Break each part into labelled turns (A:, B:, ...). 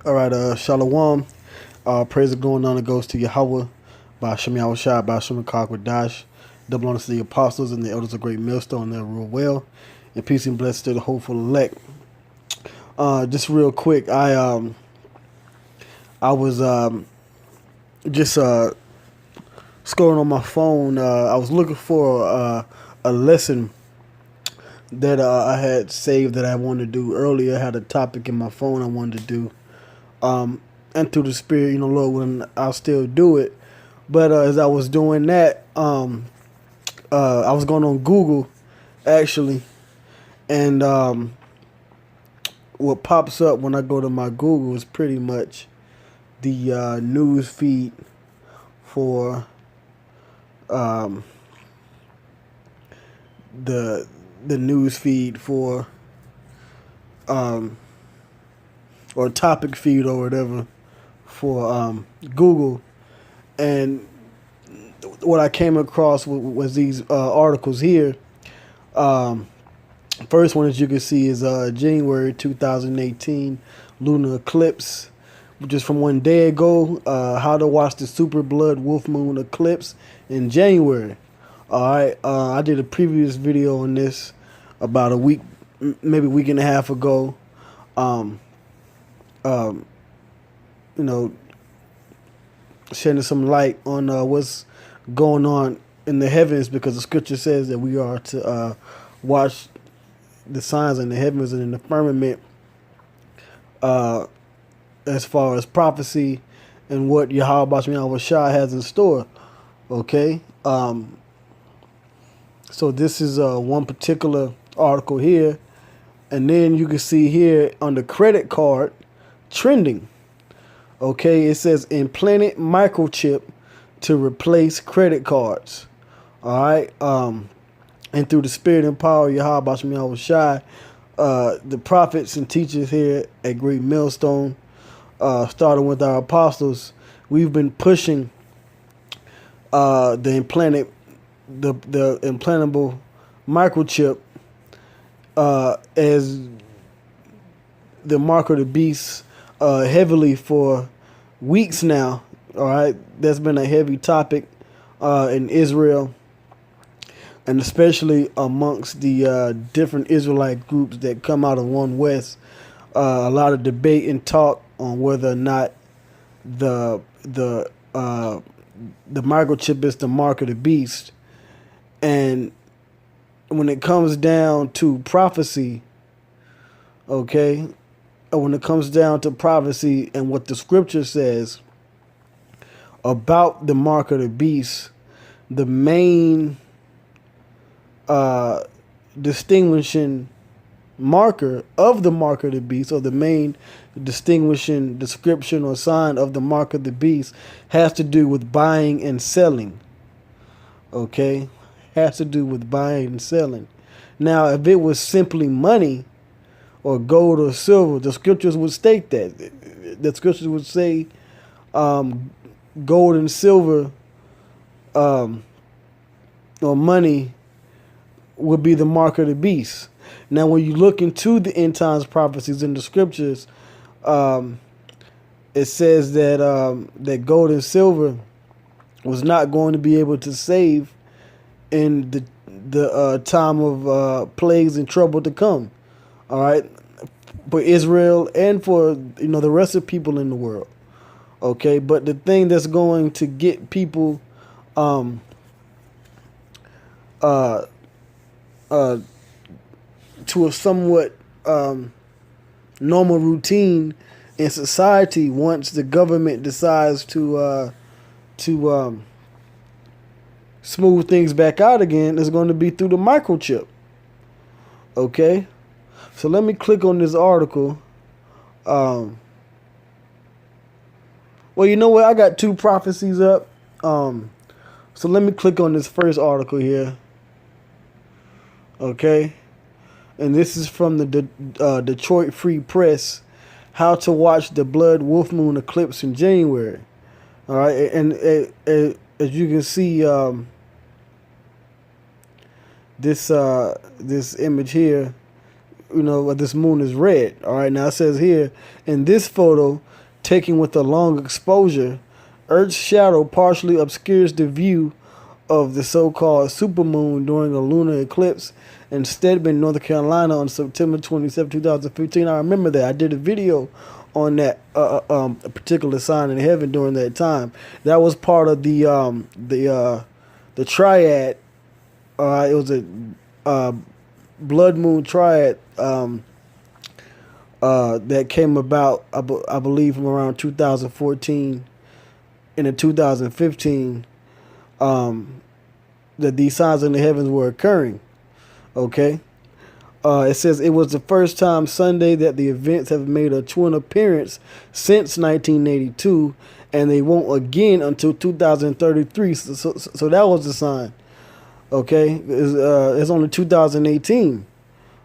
A: All right, Shalom. Praise is going on and goes to Yahweh by Shem Yahushua, by Shem Dash. Double honors to the apostles and the elders of Great Millstone, they rule well. And peace and blessings to the hopeful elect. Just real quick, I was just scrolling on my phone. I was looking for a lesson that I had saved that I wanted to do earlier. I had a topic in my phone I wanted to do. And through the Spirit, Lord, when I'll still do it. But as I was doing that, I was going on Google, actually, and what pops up when I go to my Google is pretty much the news feed for the news feed for or topic feed or whatever for Google, and what I came across was these articles here. First one, as you can see, is January 2018 lunar eclipse, which is from one day ago. How to watch the super blood wolf moon eclipse in January. All right, I did a previous video on this about a week, maybe a week and a half ago. Shedding some light on what's going on in the heavens, because the scripture says that we are to watch the signs in the heavens and in the firmament, as far as prophecy and what Yahweh Shai has in store. Okay, so this is one particular article here, and then you can see here on the credit card trending. Okay, it says implanted microchip to replace credit cards. All right, and through the Spirit and power of Yahweh Shai, the prophets and teachers here at Great Millstone, starting with our apostles, we've been pushing the implantable microchip as the mark of the beast heavily for weeks now. All right, that's been a heavy topic in Israel, and especially amongst the different Israelite groups that come out of One West. A lot of debate and talk on whether or not the microchip is the mark of the beast. And when it comes down to prophecy, okay, when it comes down to prophecy and what the scripture says about the mark of the beast, the main distinguishing marker of the mark of the beast, or the main distinguishing description or sign of the mark of the beast, has to do with buying and selling. Okay, has to do with buying and selling. Now, if it was simply money or gold or silver, the scriptures would state that. The scriptures would say gold and silver or money would be the mark of the beast. Now, when you look into the end times prophecies in the scriptures, it says that that gold and silver was not going to be able to save in the time of plagues and trouble to come. All right, for Israel and for the rest of people in the world. Okay, but the thing that's going to get people to a somewhat normal routine in society once the government decides to smooth things back out again is going to be through the microchip. Okay, so let me click on this article. Well, you know what? I got two prophecies up. So let me click on this first article here. Okay, and this is from the Detroit Free Press. How to watch the blood wolf moon eclipse in January. All right, and as you can see, this image here this moon is red. All right, now it says here, in this photo, taken with a long exposure, Earth's shadow partially obscures the view of the so-called supermoon during a lunar eclipse in Stedman, North Carolina on September 27, 2015. I remember that. I did a video on that a particular sign in heaven during that time. That was part of the triad. It was a blood moon triad that came about, I believe, from around 2014 into 2015. That these signs in the heavens were occurring. Okay. It says it was the first time Sunday that the events have made a twin appearance since 1982, and they won't again until 2033. So that was the sign. Okay, it's only 2018.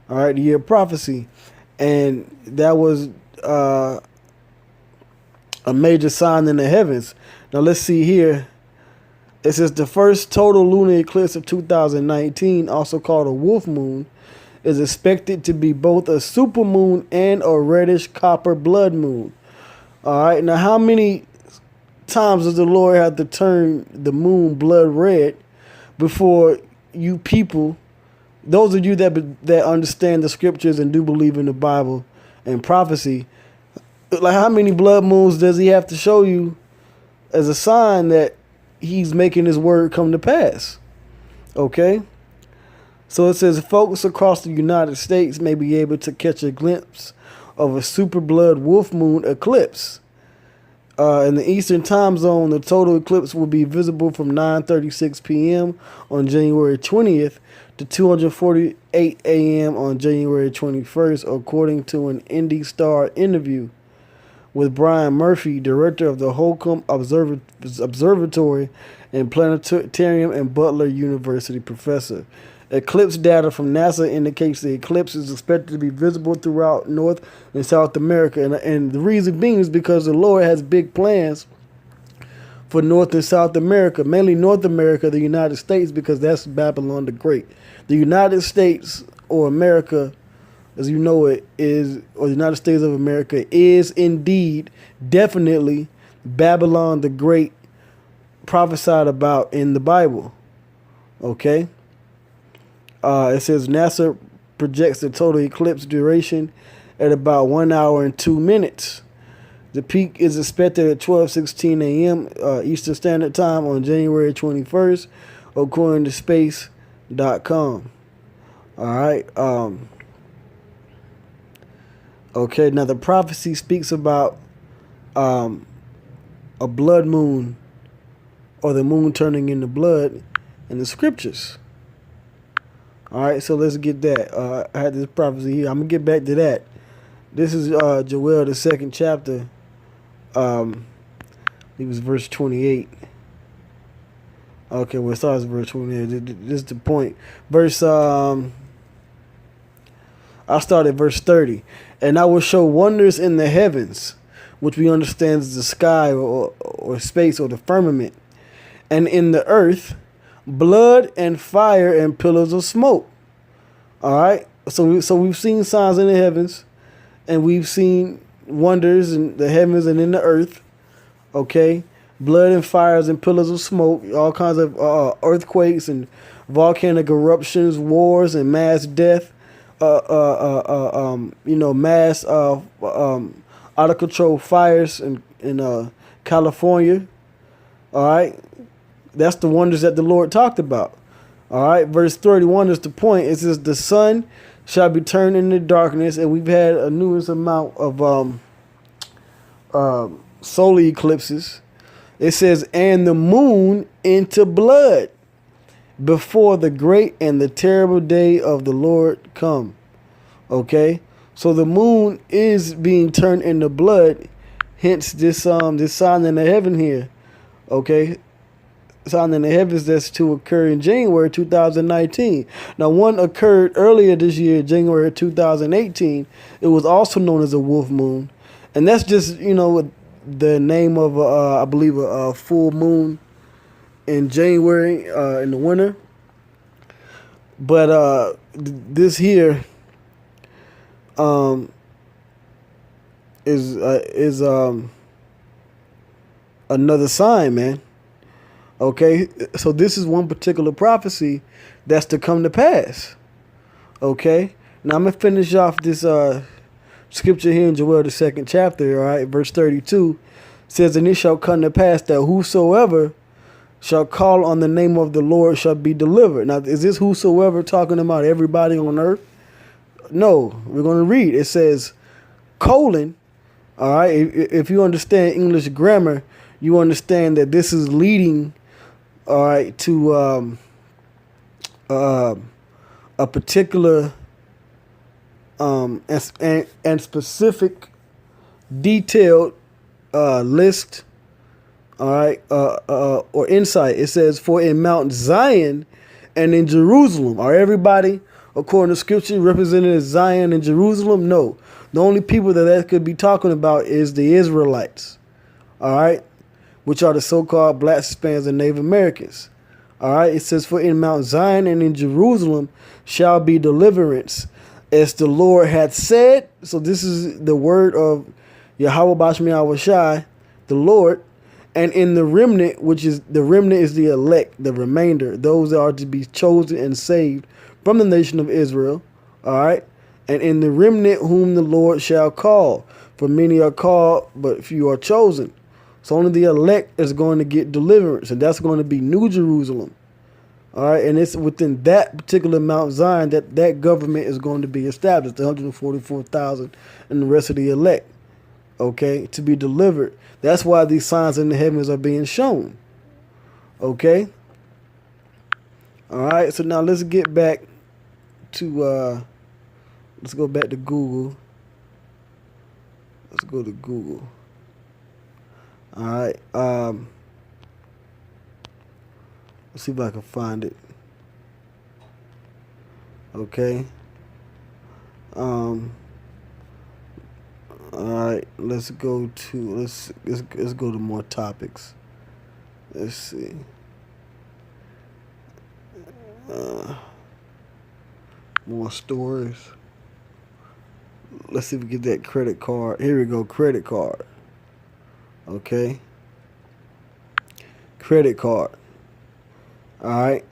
A: All right, the year of prophecy, and that was a major sign in the heavens. Now let's see here. It says the first total lunar eclipse of 2019, also called a wolf moon, is expected to be both a supermoon and a reddish copper blood moon. All right, now how many times does the Lord have to turn the moon blood red before you people, those of you that understand the scriptures and do believe in the Bible and prophecy, like how many blood moons does he have to show you as a sign that he's making his word come to pass? Okay. So it says folks across the United States may be able to catch a glimpse of a super blood wolf moon eclipse. In the Eastern time zone, the total eclipse will be visible from 9:36 p.m. on January 20th to 2:48 a.m. on January 21st, according to an Indie Star interview with Brian Murphy, director of the Holcomb Observatory and Planetarium and Butler University professor. Eclipse data from NASA indicates the eclipse is expected to be visible throughout North and South America. And the reason being is because the Lord has big plans for North and South America, mainly North America, the United States, because that's Babylon the Great. The United States, or America, as you know it, is, or the United States of America, is indeed, definitely Babylon the Great, prophesied about in the Bible. Okay? It says NASA projects the total eclipse duration at about 1 hour and 2 minutes. The peak is expected at 12:16 a.m. Eastern Standard Time on January 21st, according to space.com. All right. Okay, now the prophecy speaks about a blood moon, or the moon turning into blood, in the scriptures. All right, so let's get that. I had this prophecy here. I'm going to get back to that. This is Joel, the 2nd chapter. It was verse 28. Okay, well, it starts verse 28. This is the point. I'll start at verse 30. And I will show wonders in the heavens, which we understand as the sky or space or the firmament, and in the earth, blood and fire and pillars of smoke. All right. So we've seen signs in the heavens, and we've seen wonders in the heavens and in the earth. Okay. Blood and fires and pillars of smoke, all kinds of earthquakes and volcanic eruptions, wars and mass death. Mass out of control fires in California. All right. That's the wonders that the Lord talked about. All right, verse 31 is the point. It says, the sun shall be turned into darkness, and we've had a numerous amount of solar eclipses. It says, and the moon into blood before the great and the terrible day of the Lord come. Okay, so the moon is being turned into blood. Hence this sign in the heaven here. Okay. Sign in the heavens that's to occur in January 2019. Now, one occurred earlier this year, January 2018. It was also known as a wolf moon, and that's just the name of I believe a full moon in January in the winter. But this here um, is another sign, man. Okay, so this is one particular prophecy that's to come to pass. Okay, now I'm gonna finish off this scripture here in Joel the 2nd chapter. All right, verse 32 says, "And it shall come to pass that whosoever shall call on the name of the Lord shall be delivered." Now, is this whosoever talking about everybody on earth? No, we're going to read. It says, colon. All right, if you understand English grammar, you understand that this is leading, all right, to a particular and specific, detailed list, all right, or insight. It says, "For in Mount Zion and in Jerusalem," are everybody, according to Scripture, represented as Zion and Jerusalem? No. The only people that could be talking about is the Israelites, all right, which are the so-called Black, Hispanics, and Native Americans. All right, it says, "For in Mount Zion and in Jerusalem shall be deliverance, as the Lord hath said." So this is the word of Yahweh Bashmi Awashai, the Lord. "And in the remnant," which is the remnant is the elect, the remainder, those that are to be chosen and saved from the nation of Israel. All right. "And in the remnant whom the Lord shall call. For many are called, but few are chosen." So only the elect is going to get deliverance, and that's going to be New Jerusalem. All right, and it's within that particular Mount Zion that government is going to be established, the 144,000 and the rest of the elect, okay, to be delivered. That's why these signs in the heavens are being shown, okay? All right, so now let's get back to, let's go back to Google. Let's go to Google. All right, let's see if I can find it. Okay. All right, let's go to let's go to more topics. Let's see. More stories. Let's see if we get that credit card. Here we go, credit card. Okay. Credit card. All right.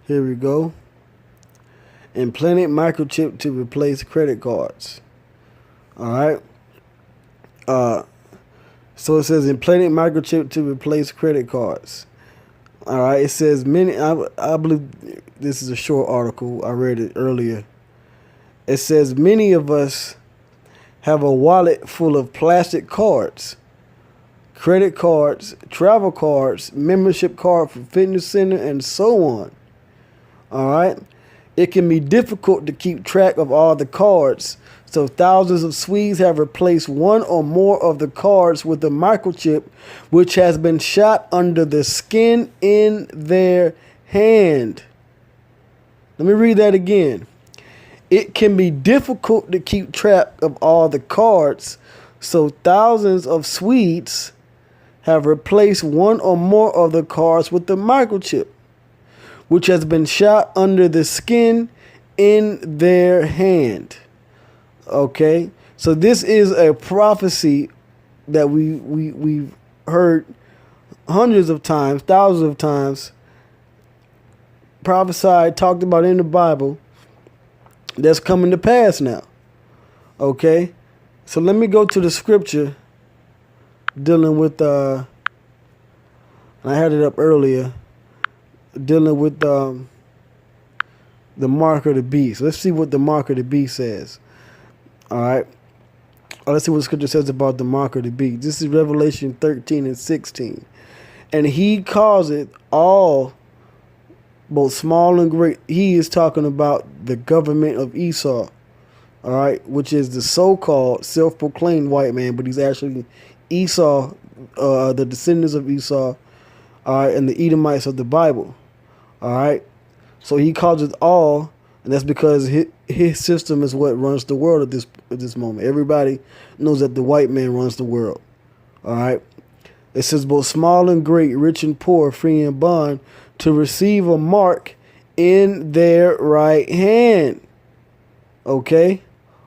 A: Here we go. Implanted microchip to replace credit cards. All right. So it says implanted microchip to replace credit cards. All right. It says many. I believe this is a short article. I read it earlier. It says many of us have a wallet full of plastic cards, credit cards, travel cards, membership card for fitness center, and so on. All right. It can be difficult to keep track of all the cards, so thousands of Swedes have replaced one or more of the cards with a microchip which has been shot under the skin in their hand. Let me read that again. It can be difficult to keep track of all the cards, so thousands of Swedes have replaced one or more of the cards with the microchip, which has been shot under the skin in their hand. Okay, so this is a prophecy that we've heard hundreds of times, thousands of times, prophesied, talked about in the Bible, that's coming to pass now. Okay, so let me go to the scripture dealing with I had it up earlier, dealing with the mark of the beast. Let's see what the mark of the beast says. All right, let's see what the scripture says about the mark of the beast. This is Revelation 13 and 16. "And he causeth all, both small and great." He is talking about the government of Esau, all right, which is the so-called self-proclaimed white man, but he's actually Esau, the descendants of Esau, all right, and the Edomites of the Bible, all right. So he causes all, and that's because his system is what runs the world at this moment. Everybody knows that the white man runs the world, all right. It says both small and great, rich and poor, free and bond, to receive a mark in their right hand, okay,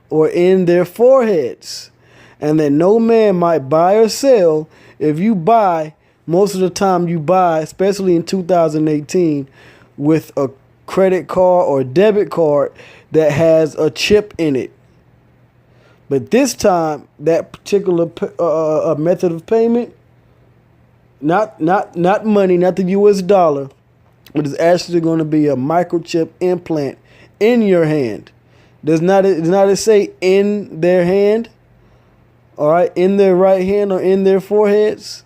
A: or in their foreheads, and that no man might buy or sell. If you buy, most of the time you buy, especially in 2018, with a credit card or debit card that has a chip in it. But this time, that particular method of payment, not money, not the US dollar, but it's actually going to be a microchip implant in your hand. Does not it say in their hand? All right, in their right hand or in their foreheads.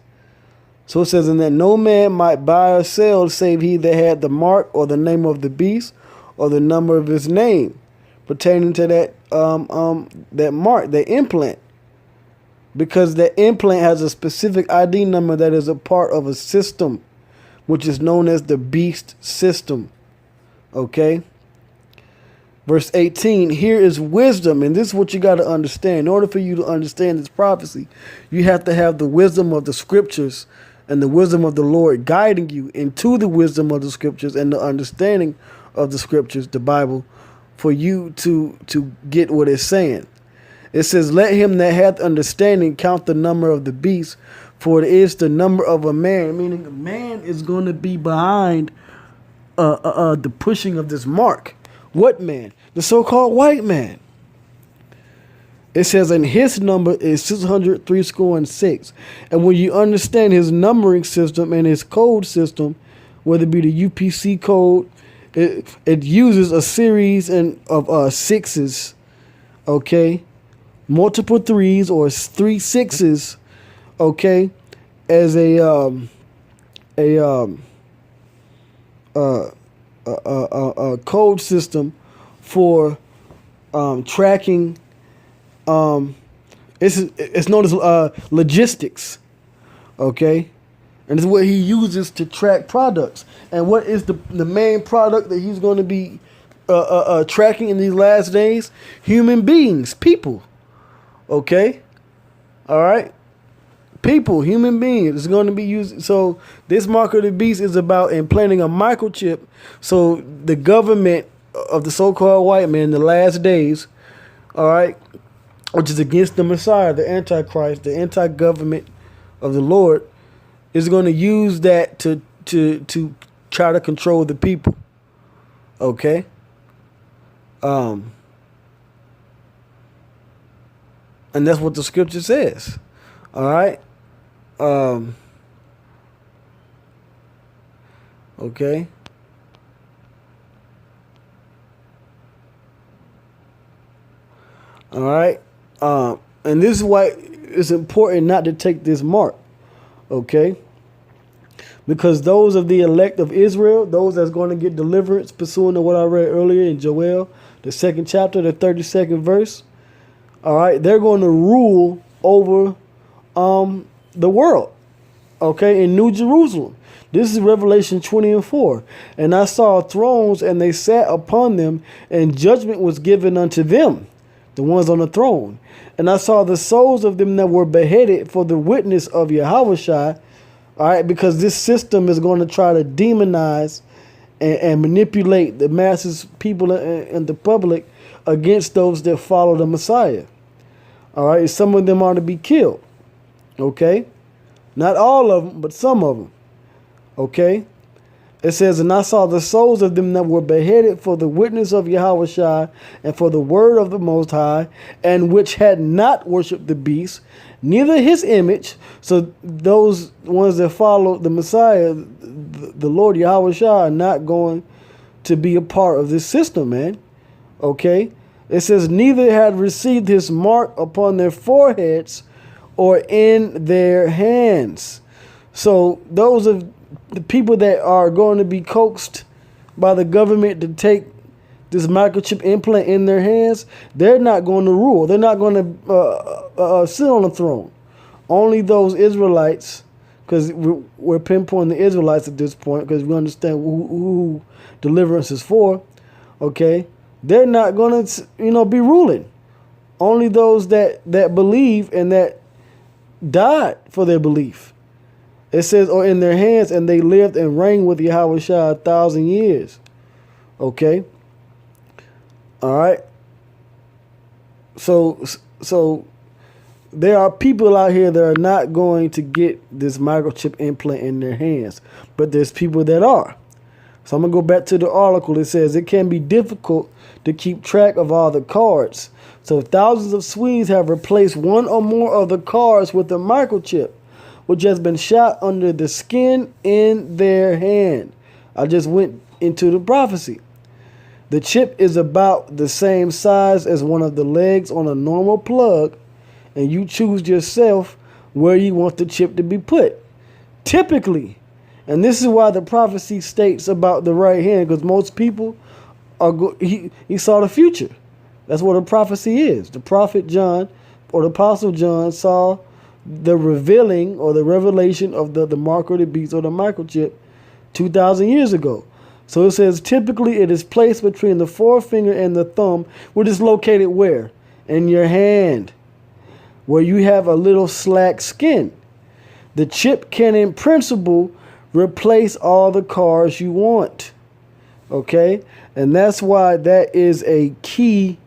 A: So it says, and that no man might buy or sell save he that had the mark or the name of the beast or the number of his name pertaining to that that mark, that implant. Because that implant has a specific ID number that is a part of a system, which is known as the beast system. Okay? Verse 18, here is wisdom, and this is what you got to understand. In order for you to understand this prophecy, you have to have the wisdom of the scriptures and the wisdom of the Lord guiding you into the wisdom of the scriptures and the understanding of the scriptures, the Bible, for you to get what it's saying. It says, let him that hath understanding count the number of the beast, for it is the number of a man, meaning a man is going to be behind the pushing of this mark. What man? The so-called white man. It says, and his number is 666. And when you understand his numbering system and his code system, whether it be the UPC code, it uses a series of sixes, okay, multiple threes or 3 6s, okay, as a code system for tracking. It's known as logistics, okay, and it's what he uses to track products. And what is the main product that he's going to be tracking in these last days? Human beings, people, okay, all right. People, human beings, is going to be used. So this mark of the beast is about implanting a microchip. So the government of the so-called white man in the last days, all right, which is against the Messiah, the Antichrist, the anti-government of the Lord, is going to use that to try to control the people. Okay. And that's what the scripture says. All right. Okay. All right. And this is why it's important not to take this mark. Okay. Because those of the elect of Israel, those that's going to get deliverance, pursuant to what I read earlier in Joel, the 2nd chapter, the 32nd verse. All right. They're going to rule over the world, okay, in New Jerusalem. This is Revelation 20:4. And I saw thrones, and they sat upon them, and judgment was given unto them, the ones on the throne. And I saw the souls of them that were beheaded for the witness of Yahushua. All right, because this system is going to try to demonize and manipulate the masses, people, and the public against those that follow the Messiah. All right, some of them are to be killed. Okay, not all of them, but some of them. Okay, it says, and I saw the souls of them that were beheaded for the witness of Yahushua and for the word of the Most High, and which had not worshipped the beast, neither his image. So those ones that follow the Messiah, the Lord Yahushua, are not going to be a part of this system, man. Okay, it says, neither had received his mark upon their foreheads or in their hands. So those of the people that are going to be coaxed by the government to take this microchip implant in their hands, they're not going to rule. They're not going to sit on the throne. Only those Israelites, because we're pinpointing the Israelites at this point, because we understand who deliverance is for. Okay, they're not going to, be ruling. Only those that believe and that died for their belief. It says, or in their hands, and they lived and reigned with Yahushua 1,000 years. Okay. All right. So there are people out here that are not going to get this microchip implant in their hands, but there's people that are. So I'm going to go back to the article. It says it can be difficult to keep track of all the cards. So thousands of Swedes have replaced one or more of the cards with a microchip, which has been shot under the skin in their hand. I just went into the prophecy. The chip is about the same size as one of the legs on a normal plug, and you choose yourself where you want the chip to be put. Typically, and this is why the prophecy states about the right hand, because most people he saw the future. That's what a prophecy is. The prophet John or the apostle John saw the revealing or the revelation of the mark of the beast or the microchip 2,000 years ago. So it says typically it is placed between the forefinger and the thumb, which is located where? In your hand, where you have a little slack skin. The chip can in principle replace all the cards you want. Okay? And that's why that is a key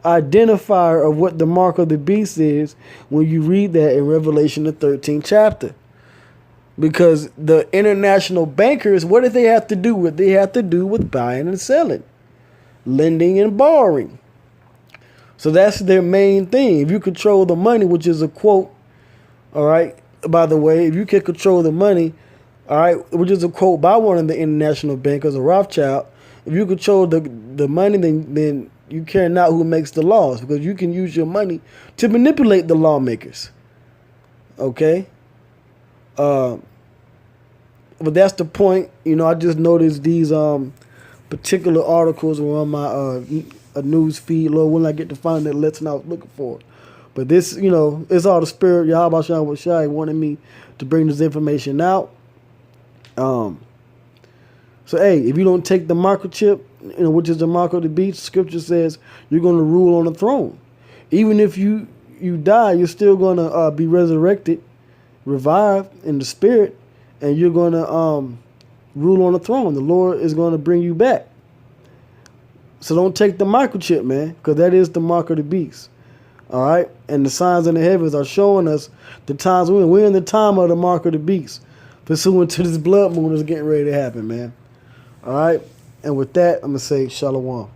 A: identifier of what the mark of the beast is when you read that in Revelation the 13th chapter. Because the international bankers, what do they have to do with? They have to do with buying and selling, lending and borrowing. So that's their main thing. If you control the money, which is a quote, all right, by the way, if you can control the money, all right, which is a quote by one of the international bankers, a Rothschild, if you control the money, then you care not who makes the laws, because you can use your money to manipulate the lawmakers. Okay? But that's the point. You know, I just noticed these particular articles were on my a news feed. Lord, when I get to find that lesson I was looking for. But this, you know, it's all the spirit. Yahweh Shai wanted me to bring this information out. So hey, if you don't take the microchip, you know, which is the mark of the beast, Scripture says you're going to rule on the throne. Even if you die, you're still going to be resurrected, revived in the spirit, and you're going to rule on the throne. The Lord is going to bring you back. So don't take the microchip, man, because that is the mark of the beast. All right? And the signs in the heavens are showing us the times we're in. We're in the time of the mark of the beast, pursuant to this blood moon that's getting ready to happen, man. All right? And with that, I'm going to say shalom.